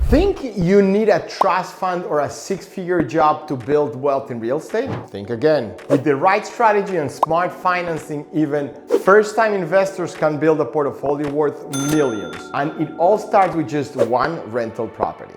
Think you need a trust fund or a six-figure job to build wealth in real estate? Think again. With the right strategy and smart financing, even first-time investors can build a portfolio worth millions. And it all starts with just one rental property.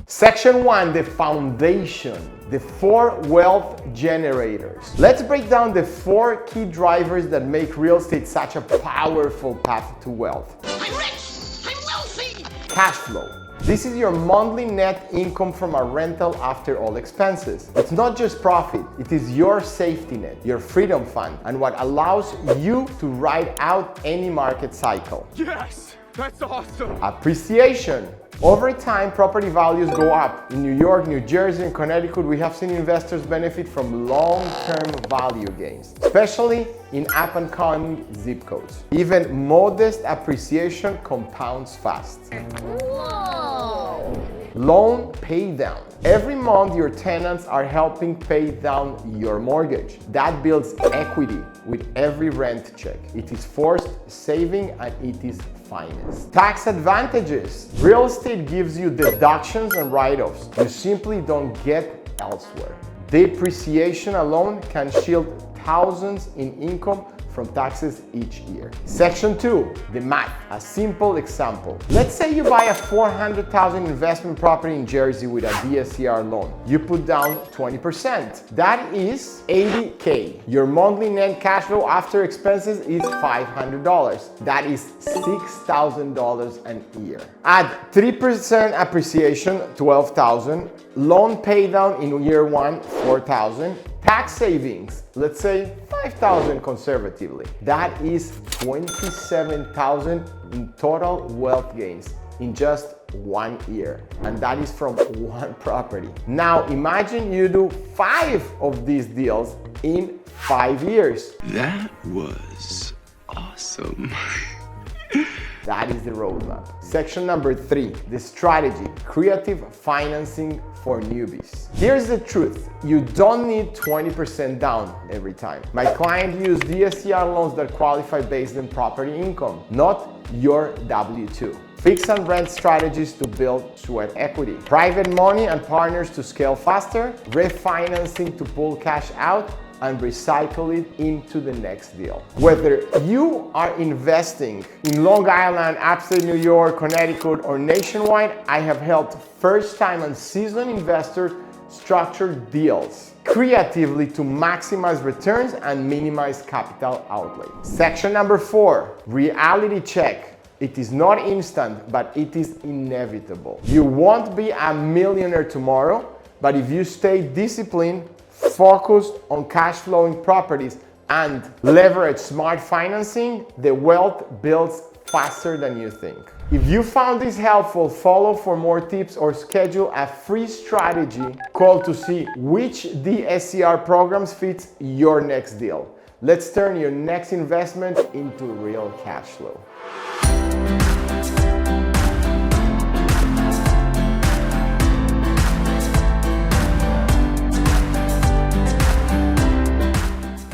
Section 1, the foundation. The 4 wealth generators. Let's break down the 4 key drivers that make real estate such a powerful path to wealth. I'm rich! I'm wealthy! Cash flow. This is your monthly net income from a rental after all expenses. It's not just profit, it is your safety net, your freedom fund, and what allows you to ride out any market cycle. Yes! That's awesome! Appreciation. Over time, property values go up. In New York, New Jersey, and Connecticut, we have seen investors benefit from long-term value gains, especially in up-and-coming zip codes. Even modest appreciation compounds fast. Whoa! Loan pay down. Every month, your tenants are helping pay down your mortgage. That builds equity with every rent check. It is forced saving and it is finest. Tax advantages. Real estate gives you deductions and write-offs you simply don't get elsewhere. Depreciation alone can shield thousands in income from taxes each year. Section 2, the math. A simple example. Let's say you buy a $400,000 investment property in Jersey with a DSCR loan. You put down 20%. That is $80K. Your monthly net cash flow after expenses is $500. That is $6,000 a year. Add 3% appreciation, $12,000. Loan pay down in year 1, $4,000. Tax savings, let's say $5,000 conservatively. That is $27,000 in total wealth gains in just 1 year. And that is from one property. Now imagine you do 5 of these deals in 5 years. That was awesome. That is the roadmap. Section number 3, the strategy, creative financing for newbies. Here's the truth, you don't need 20% down every time. My client used DSCR loans that qualify based on property income, not your W-2. Fix and rent strategies to build sweat equity. Private money and partners to scale faster. Refinancing to pull cash out and recycle it into the next deal. Whether you are investing in Long Island, upstate New York, Connecticut, or nationwide, I have helped first-time and seasoned investors structure deals creatively to maximize returns and minimize capital outlay. Section number 4, reality check. It is not instant, but it is inevitable. You won't be a millionaire tomorrow, but if you stay disciplined, focused on cash flowing properties, and leverage smart financing, the wealth builds faster than you think. If you found this helpful, follow for more tips or schedule a free strategy call to see which DSCR programs fits your next deal. Let's turn your next investment into real cash flow.